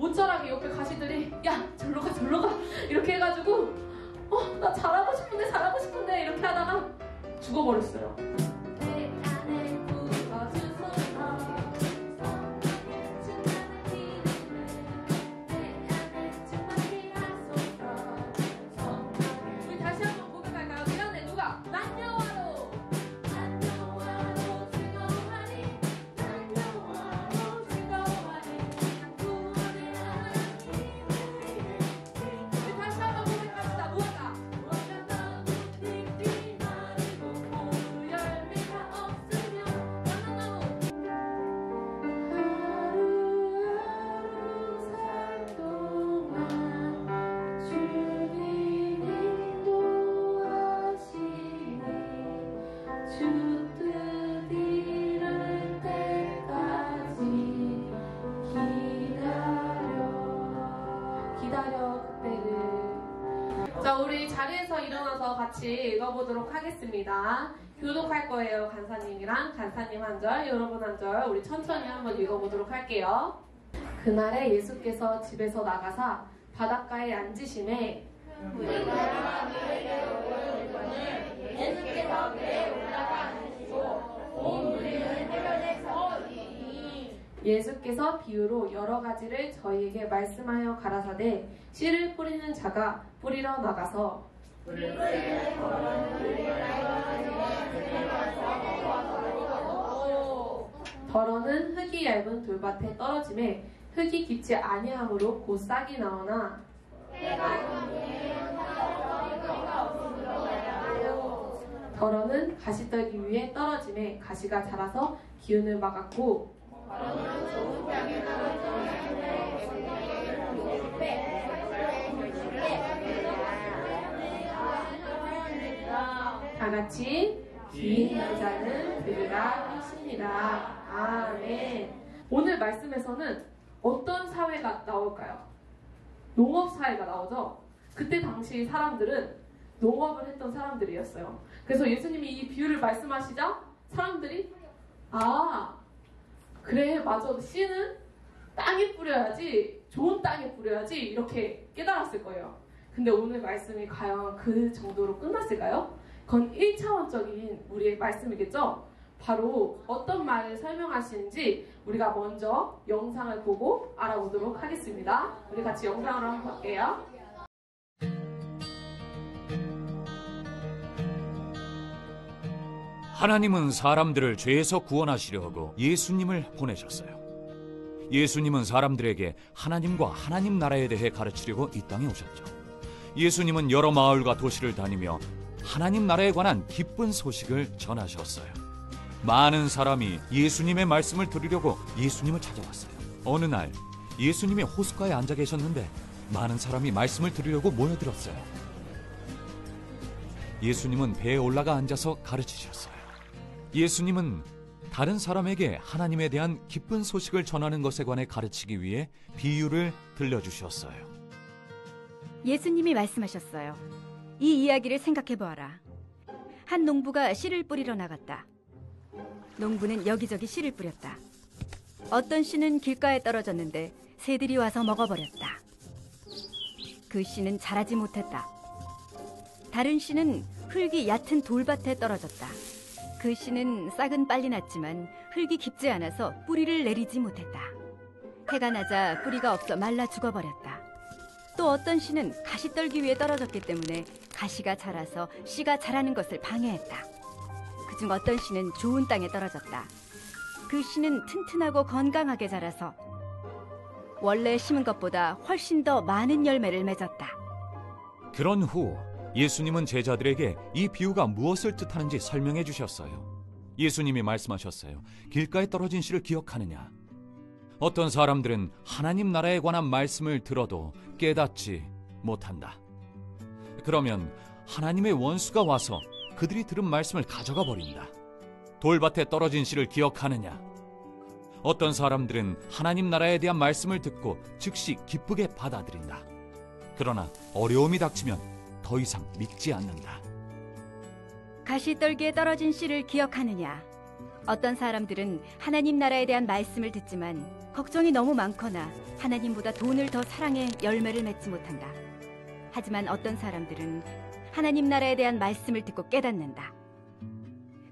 모처럼 옆에 가시들이 야 절로 가 절로 가 이렇게 해가지고 나 잘하고 싶은데 이렇게 하다가 죽어버렸어요. 우리 다시 한번 고백할까요? 그 안에 누가? 난 여호와로 다시 한번 고백합시다. 무엇가? 자, 우리 자리에서 일어나서 같이 읽어보도록 하겠습니다. 교독할 거예요. 간사님이랑 간사님 한 절, 여러분 한 절. 우리 천천히 한번 읽어보도록 할게요. 그날에 예수께서 집에서 나가사 바닷가에 앉으심에 예수께서 배에 올라가 앉으시고 온 무리는 해변에서 예수께서 비유로 여러 가지를 저희에게 말씀하여 가라사대 씨를 뿌리는 자가 뿌리러 나가서 더러는 흙이 얇은 돌밭에 떨어짐에 흙이 깊지 아니하므로 곧 싹이 나오나 더러는 가시떨기 위에 떨어짐에 가시가 자라서 기운을 막았고 다같이 긴 여자는 들으라 하십니다. 아멘. 오늘 말씀에서는 어떤 사회가 나올까요? 농업 사회가 나오죠. 그때 당시 사람들은 농업을 했던 사람들이었어요. 그래서 예수님이 이 비유를 말씀하시자 사람들이 그래 맞아 씨는 땅에 뿌려야지 좋은 땅에 뿌려야지 이렇게 깨달았을 거예요. 근데 오늘 말씀이 과연 그 정도로 끝났을까요? 그건 1차원적인 우리의 말씀이겠죠? 바로 어떤 말을 설명하시는지 우리가 먼저 영상을 보고 알아보도록 하겠습니다. 우리 같이 영상으로 한번 볼게요. 하나님은 사람들을 죄에서 구원하시려 하고 예수님을 보내셨어요. 예수님은 사람들에게 하나님과 하나님 나라에 대해 가르치려고 이 땅에 오셨죠. 예수님은 여러 마을과 도시를 다니며 하나님 나라에 관한 기쁜 소식을 전하셨어요. 많은 사람이 예수님의 말씀을 들으려고 예수님을 찾아왔어요. 어느 날 예수님이 호숫가에 앉아 계셨는데 많은 사람이 말씀을 들으려고 모여들었어요. 예수님은 배에 올라가 앉아서 가르치셨어요. 예수님은 다른 사람에게 하나님에 대한 기쁜 소식을 전하는 것에 관해 가르치기 위해 비유를 들려주셨어요. 예수님이 말씀하셨어요. 이 이야기를 생각해 보아라. 한 농부가 씨를 뿌리러 나갔다. 농부는 여기저기 씨를 뿌렸다. 어떤 씨는 길가에 떨어졌는데 새들이 와서 먹어버렸다. 그 씨는 자라지 못했다. 다른 씨는 흙이 얕은 돌밭에 떨어졌다. 그 씨는 싹은 빨리 났지만 흙이 깊지 않아서 뿌리를 내리지 못했다. 해가 나자 뿌리가 없어 말라 죽어버렸다. 또 어떤 씨는 가시떨기 위에 떨어졌기 때문에 가시가 자라서 씨가 자라는 것을 방해했다. 그중 어떤 씨는 좋은 땅에 떨어졌다. 그 씨는 튼튼하고 건강하게 자라서 원래 심은 것보다 훨씬 더 많은 열매를 맺었다. 그런 후 예수님은 제자들에게 이 비유가 무엇을 뜻하는지 설명해 주셨어요. 예수님이 말씀하셨어요. 길가에 떨어진 씨를 기억하느냐? 어떤 사람들은 하나님 나라에 관한 말씀을 들어도 깨닫지 못한다. 그러면 하나님의 원수가 와서 그들이 들은 말씀을 가져가 버린다. 돌밭에 떨어진 씨를 기억하느냐? 어떤 사람들은 하나님 나라에 대한 말씀을 듣고 즉시 기쁘게 받아들인다. 그러나 어려움이 닥치면 더 이상 믿지 않는다. 가시떨기에 떨어진 씨를 기억하느냐? 어떤 사람들은 하나님 나라에 대한 말씀을 듣지만 걱정이 너무 많거나 하나님보다 돈을 더 사랑해 열매를 맺지 못한다. 하지만 어떤 사람들은 하나님 나라에 대한 말씀을 듣고 깨닫는다.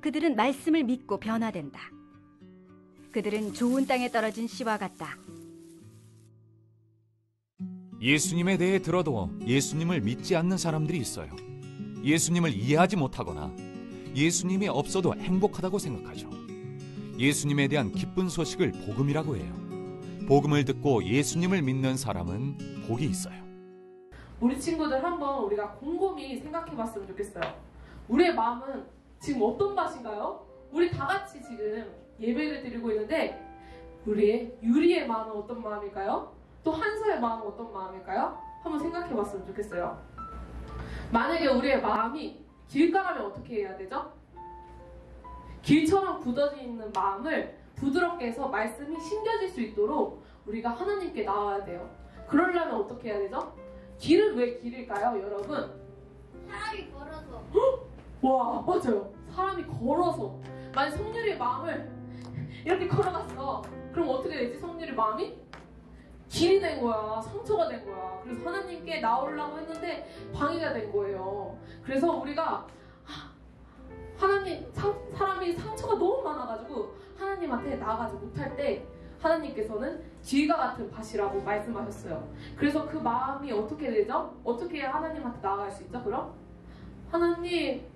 그들은 말씀을 믿고 변화된다. 그들은 좋은 땅에 떨어진 씨와 같다. 예수님에 대해 들어도 예수님을 믿지 않는 사람들이 있어요. 예수님을 이해하지 못하거나 예수님이 없어도 행복하다고 생각하죠. 예수님에 대한 기쁜 소식을 복음이라고 해요. 복음을 듣고 예수님을 믿는 사람은 복이 있어요. 우리 친구들 한번 우리가 곰곰이 생각해 봤으면 좋겠어요. 우리의 마음은 지금 어떤 맛인가요? 우리 다 같이 지금 예배를 드리고 있는데 우리의 유리의 마음은 어떤 마음일까요? 또 한서의 마음은 어떤 마음일까요? 한번 생각해 봤으면 좋겠어요. 만약에 우리의 마음이 길가라면 어떻게 해야 되죠? 길처럼 굳어져 있는 마음을 부드럽게 해서 말씀이 심겨질 수 있도록 우리가 하나님께 나와야 돼요. 그러려면 어떻게 해야 되죠? 길은 왜 길일까요, 여러분? 사람이 걸어서. 와, 맞아요. 사람이 걸어서. 만약 성률이의 마음을 이렇게 걸어갔어. 그럼 어떻게 되지? 성률의 마음이? 길이 된 거야. 상처가 된 거야. 그래서 하나님께 나오려고 했는데 방해가 된 거예요. 그래서 우리가 사람이 상처가 너무 많아가지고 하나님한테 나아가지 못할 때 하나님께서는 길과 같은 밭이라고 말씀하셨어요. 그래서 그 마음이 어떻게 되죠? 어떻게 해야 하나님한테 나아갈 수 있죠? 그럼? 하나님,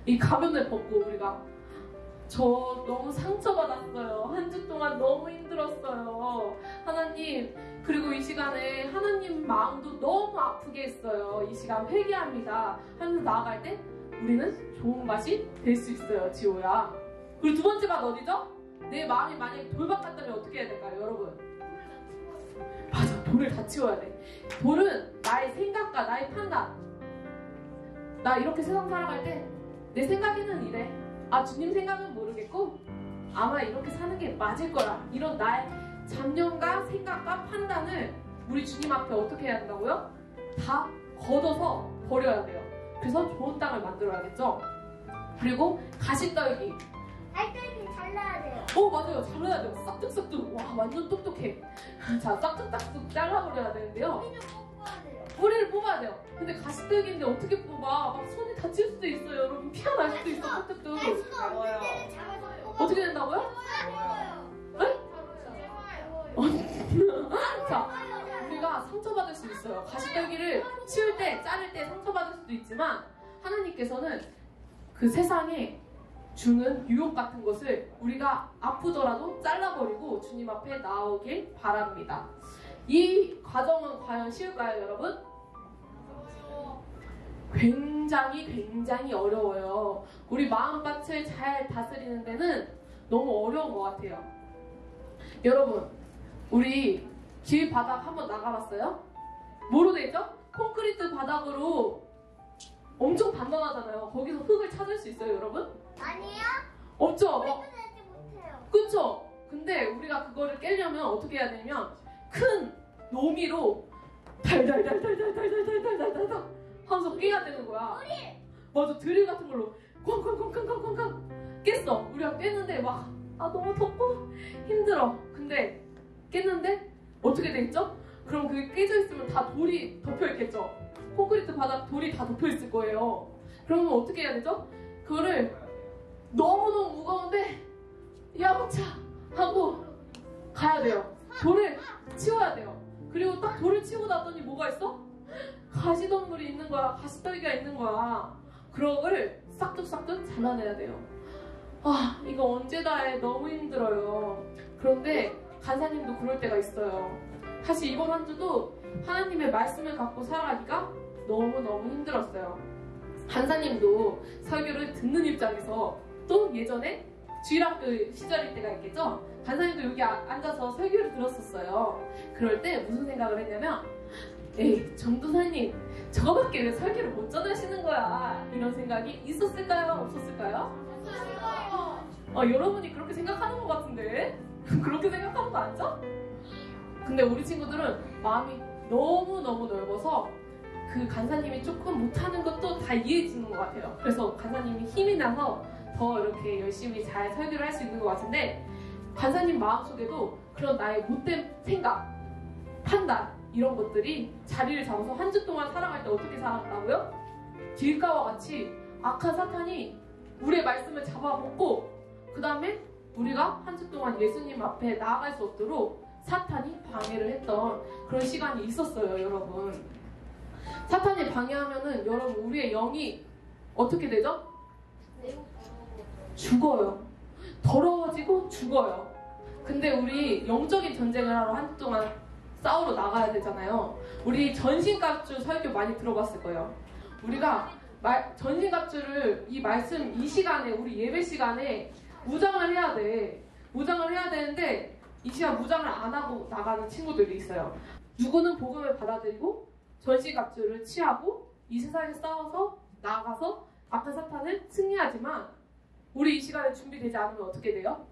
이 가면을 벗고 우리가 저 너무 상처받았어요. 한 주 동안 너무 힘들었어요. 하나님, 그리고 이 시간에 하나님 마음도 너무 아프게 했어요. 이 시간 회개합니다 하면서 나아갈 때 우리는 좋은 맛이 될 수 있어요, 지호야. 그리고 두 번째가 어디죠? 내 마음이 만약에 돌박 같다면 어떻게 해야 될까요, 여러분? 맞아, 돌을 다 치워야 돼. 돌은 나의 생각과 나의 판단. 나 이렇게 세상 살아갈 때 내 생각에는 이래. 아, 주님 생각은 모르겠고 아마 이렇게 사는 게 맞을 거라. 이런 나의 잡념과 생각과 판단을 우리 주님 앞에 어떻게 해야 한다고요? 다 걷어서 버려야 돼요. 그래서 좋은 땅을 만들어야겠죠. 그리고 가시떨기. 알뜰히 잘라야 돼요. 맞아요. 잘라야 돼요. 싹둑싹둑. 와, 완전 똑똑해. 자, 싹둑싹둑 잘라버려야 되는데요. 뿌리를 뽑아야 돼요. 뿌리를 뽑아야 돼요. 근데 가시떨기인데 어떻게 뽑아? 막 손이 다칠 수도 있어요. 여러분, 피가 날 수도 있어. 싹둑둑. 날 수가 없는 데를 잡아서 뽑아. 어떻게 된다고요? 네? 자, 우리가 상처받을 수 있어요. 가시떨기를 치울 때, 자를 때 상처받을 수도 있지만 하나님께서는 그 세상에 주는 유혹 같은 것을 우리가 아프더라도 잘라버리고 주님 앞에 나오길 바랍니다. 이 과정은 과연 쉬울까요, 여러분? 굉장히 어려워요. 우리 마음밭을 잘 다스리는 데는 너무 어려운 것 같아요. 여러분, 우리 길 바닥 한번 나가봤어요? 뭐로 돼 있죠? 콘크리트 바닥으로 엄청 단단하잖아요. 거기서 흙을 찾을 수 있어요, 여러분? 아니요. 없죠? 내지 못해요. 그쵸? 근데 우리가 그거를 깨려면 어떻게 해야 되냐면 큰 노미로 달달달달달달달달달달 하면서 깨야 되는 거야. 맞아, 드릴 같은 걸로 쾅쾅쾅쾅쾅쾅 깼어. 우리가 깼는데 막 너무 덥고 힘들어. 근데 깼는데 어떻게 되겠죠? 그럼 그게 깨져 있으면 다 돌이 덮여 있겠죠? 콘크리트 바닥 돌이 다 덮여 있을 거예요. 그러면 어떻게 해야 되죠? 그거를 너무너무 무거운데 야무차 하고 가야 돼요. 돌을 치워야 돼요. 그리고 딱 돌을 치우고 났더니 뭐가 있어? 가시덤불이 있는 거야. 가시떨기가 있는 거야. 그거를 싹둑싹둑 잘라내야 돼요. 이거 언제 다 해. 너무 힘들어요. 그런데 간사님도 그럴 때가 있어요. 사실 이번 한 주도 하나님의 말씀을 갖고 살아가기가 너무너무 힘들었어요. 간사님도 설교를 듣는 입장에서 또 예전에 주일학교 시절일 때가 있겠죠? 간사님도 여기 앉아서 설교를 들었었어요. 그럴 때 무슨 생각을 했냐면 에이, 정도사님 저거밖에 왜 설교를 못 전하시는 거야? 이런 생각이 있었을까요? 없었을까요? 여러분이 그렇게 생각하는 것 같은데 그렇게 생각하는 거 아니죠? 근데 우리 친구들은 마음이 너무너무 넓어서 그 간사님이 조금 못하는 것도 다 이해해 주는 것 같아요. 그래서 간사님이 힘이 나서 더 이렇게 열심히 잘 설교를 할 수 있는 것 같은데, 간사님 마음속에도 그런 나의 못된 생각, 판단 이런 것들이 자리를 잡아서 한 주 동안 살아갈 때 어떻게 살았다고요? 길가와 같이 악한 사탄이 우리의 말씀을 잡아먹고, 그 다음에 우리가 한 주 동안 예수님 앞에 나아갈 수 없도록 사탄이 방해를 했던 그런 시간이 있었어요, 여러분. 사탄이 방해하면은 여러분 우리의 영이 어떻게 되죠? 죽어요. 더러워지고 죽어요. 근데 우리 영적인 전쟁을 하러 한 주 동안 싸우러 나가야 되잖아요. 우리 전신갑주 설교 많이 들어봤을 거예요. 우리가 전신갑주를 이 말씀 이 시간에 우리 예배 시간에 무장을 해야 돼. 무장을 해야 되는데 이 시간 무장을 안 하고 나가는 친구들이 있어요. 누구는 복음을 받아들이고 전신갑주를 취하고 이 세상에 싸워서 나아가서 악한 사탄을 승리하지만, 우리 이 시간에 준비되지 않으면 어떻게 돼요?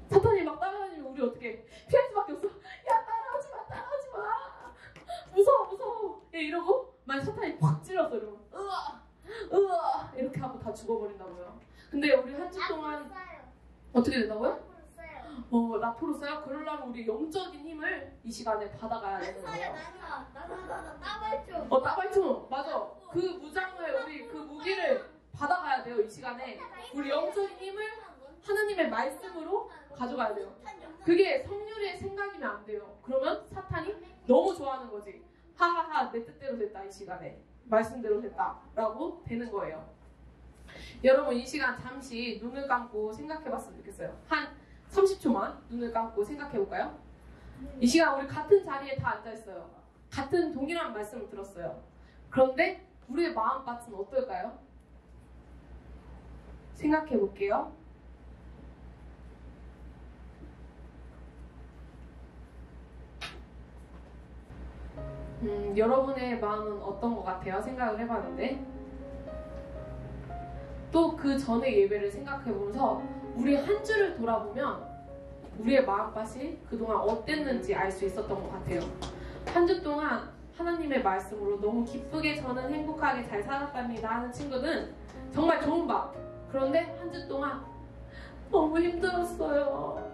사탄이 막 따라다니면 우리 어떻게 피할 수밖에 없어. 야, 따라오지 마, 따라오지 마. 무서워. 예, 이러고 만약 사탄이 확 찔렀어 이러면 으아 이렇게 하고 다 죽어버린다고요. 근데 우리 한 주 동안 어떻게 된다고요? 나포로 써요? 그러려면 우리 영적인 힘을 이 시간에 받아가야 되는 거예요. 따발총. 따발총 맞아. 그 무장을 우리 그 무기를 받아가야 돼요. 이 시간에 우리 영적인 힘을 하나님의 말씀으로 가져가야 돼요. 그게 성률의 생각이면 안 돼요. 그러면 사탄이 너무 좋아하는 거지. 하하하, 내 뜻대로 됐다. 이 시간에 말씀대로 됐다 라고 되는 거예요. 여러분 이 시간 잠시 눈을 감고 생각해 봤으면 좋겠어요. 한 30초만 눈을 감고 생각해 볼까요? 이 시간 우리 같은 자리에 다 앉아 있어요. 같은 동일한 말씀을 들었어요. 그런데 우리의 마음밭은 어떨까요? 생각해 볼게요. 여러분의 마음은 어떤 것 같아요? 생각을 해봤는데, 또 그 전의 예배를 생각해보면서 우리 한 주를 돌아보면 우리의 마음밭이 그동안 어땠는지 알 수 있었던 것 같아요. 한 주 동안 하나님의 말씀으로 너무 기쁘게 저는 행복하게 잘 살았답니다 하는 친구는 정말 좋은 밤. 그런데 한 주 동안 너무 힘들었어요.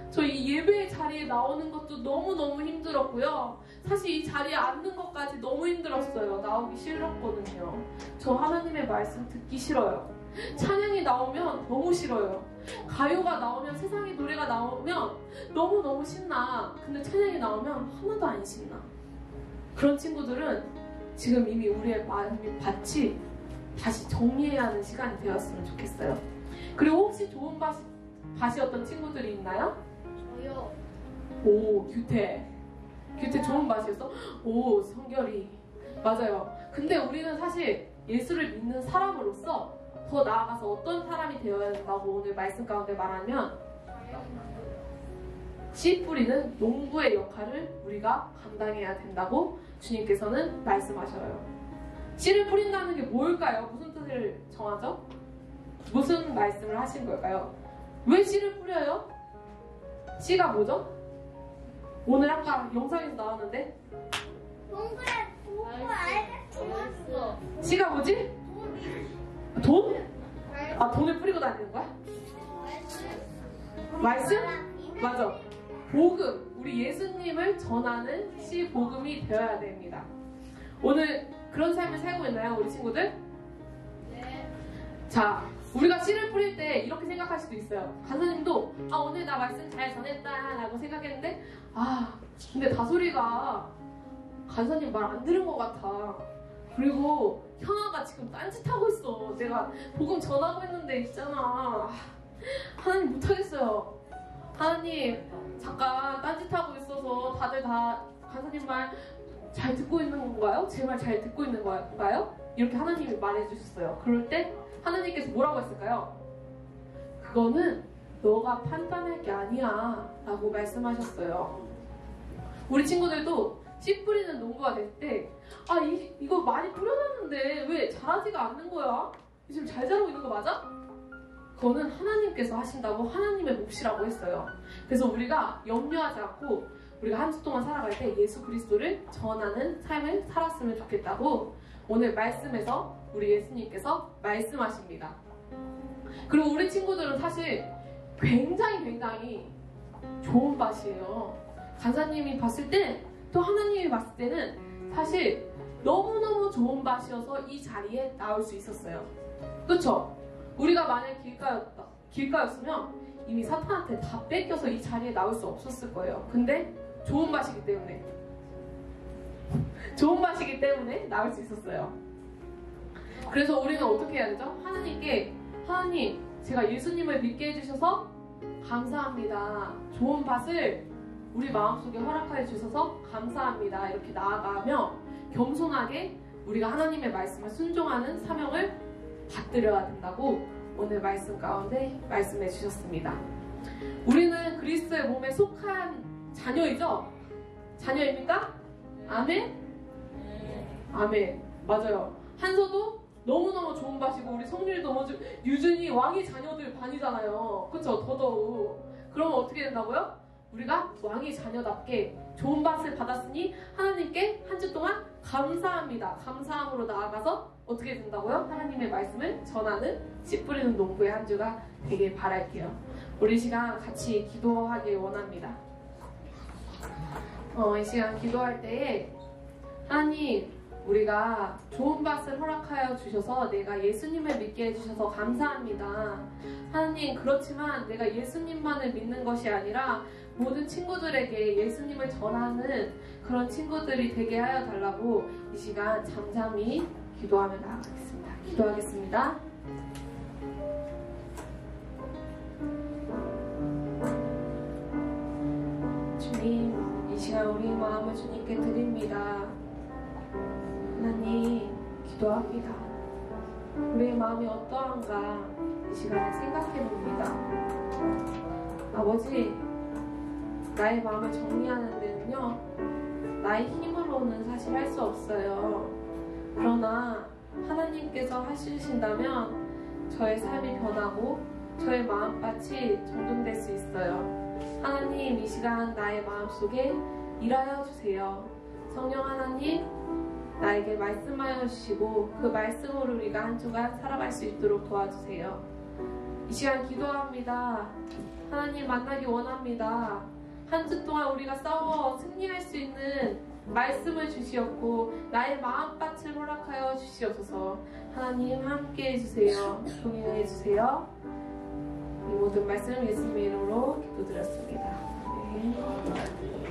저 이 예배 자리에 나오는 것도 너무너무 힘들었고요. 사실 이 자리에 앉는 것까지 너무 힘들었어요. 나오기 싫었거든요. 저 하나님의 말씀 듣기 싫어요. 찬양이 나오면 너무 싫어요. 가요가 나오면, 세상의 노래가 나오면 너무너무 신나. 근데 찬양이 나오면 하나도 안 신나. 그런 친구들은 지금 이미 우리의 마음의 밭이 다시 정리해야 하는 시간이 되었으면 좋겠어요. 그리고 혹시 좋은 밭이었던 친구들이 있나요? 저요. 오, 규태 좋은 밭이었어? 오, 성결이 맞아요. 근데 우리는 사실 예수를 믿는 사람으로서 더 나아가서 어떤 사람이 되어야 된다고 오늘 말씀 가운데 말하면, 씨 뿌리는 농부의 역할을 우리가 감당해야 된다고 주님께서는 말씀하셔요. 씨를 뿌린다는 게 뭘까요? 무슨 뜻을 정하죠? 무슨 말씀을 하신 걸까요? 왜 씨를 뿌려요? 씨가 뭐죠? 오늘 아까 영상에서 나왔는데 동그랗 알겠어. 씨가 뭐지? 돈? 아, 돈을 뿌리고 다니는 거야? 말씀? 맞아. 복음, 우리 예수님을 전하는 씨 복음이 되어야 됩니다. 오늘 그런 삶을 살고 있나요, 우리 친구들? 네. 자, 우리가 씨를 뿌릴 때 이렇게 생각할 수도 있어요. 간사님도 오늘 나 말씀 잘 전했다 라고 생각했는데, 근데 다솔이가 간사님 말 안 들은 것 같아. 그리고 형아가 지금 딴짓하고 있어. 내가 복음 전하고 있는데 있잖아. 하나님 못하겠어요. 하나님 잠깐 딴짓하고 있어서 다들 다 간사님 말 잘 듣고 있는 건가요? 제 말 잘 듣고 있는 건가요? 이렇게 하나님이 말해주셨어요. 그럴 때 하나님께서 뭐라고 했을까요? 그거는 너가 판단할 게 아니야 라고 말씀하셨어요. 우리 친구들도 씨 뿌리는 농부가 될 때 이거 많이 뿌려놨는데 왜 자라지가 않는 거야? 지금 잘 자라고 있는 거 맞아? 그거는 하나님께서 하신다고, 하나님의 몫이라고 했어요. 그래서 우리가 염려하지 않고 우리가 한 주 동안 살아갈 때 예수 그리스도를 전하는 삶을 살았으면 좋겠다고 오늘 말씀에서 우리 예수님께서 말씀하십니다. 그리고 우리 친구들은 사실 굉장히 좋은 밭이에요. 간사님이 봤을 때, 또 하나님이 봤을 때는 사실 너무너무 좋은 밭이어서 이 자리에 나올 수 있었어요. 그쵸? 우리가 만약 길가였으면 이미 사탄한테 다 뺏겨서 이 자리에 나올 수 없었을 거예요. 근데 좋은 밭이기 때문에 나올 수 있었어요. 그래서 우리는 어떻게 해야 되죠? 하나님께, 하나님, 제가 예수님을 믿게 해주셔서 감사합니다. 좋은 밭을 우리 마음속에 허락하여 주셔서 감사합니다. 이렇게 나아가며 겸손하게 우리가 하나님의 말씀을 순종하는 사명을 받들여야 된다고 오늘 말씀 가운데 말씀해 주셨습니다. 우리는 그리스도의 몸에 속한 자녀이죠? 자녀입니까? 아멘? 아멘. 맞아요. 한서도 너무너무 좋은 밭이고 우리 성률도 유준이 왕의 자녀들 반이잖아요. 그쵸? 더더욱. 그러면 어떻게 된다고요? 우리가 왕의 자녀답게 좋은 밭을 받았으니 하나님께 한 주 동안 감사합니다. 감사함으로 나아가서 어떻게 된다고요? 하나님의 말씀을 전하는 씨 뿌리는 농부의 한 주가 되길 바랄게요. 우리 시간 같이 기도하길 원합니다. 이 시간 기도할 때에 하나님, 우리가 좋은 밭을 허락하여 주셔서 내가 예수님을 믿게 해주셔서 감사합니다. 하나님, 그렇지만 내가 예수님만을 믿는 것이 아니라 모든 친구들에게 예수님을 전하는 그런 친구들이 되게 하여 달라고 이 시간 잠잠히 기도하며 나아가겠습니다. 기도하겠습니다. 주님, 이 시간 우리 마음을 주님께 드립니다. 하나님, 기도합니다. 우리의 마음이 어떠한가 이 시간에 생각해 봅니다. 아버지, 나의 마음을 정리하는 데는요, 나의 힘으로는 사실 할 수 없어요. 그러나 하나님께서 하시신다면 저의 삶이 변하고 저의 마음밭이 정돈될 수 있어요. 하나님, 이 시간 나의 마음속에 일하여 주세요. 성령 하나님, 나에게 말씀하여 주시고 그 말씀으로 우리가 한 주간 살아갈 수 있도록 도와주세요. 이 시간 기도합니다. 하나님 만나기 원합니다. 한 주 동안 우리가 싸워 승리할 수 있는 말씀을 주시었고 나의 마음밭을 허락하여 주시옵소서. 하나님 함께 해주세요. 동행해 주세요. 이 모든 말씀 예수님의 이름으로 기도드렸습니다. 아멘.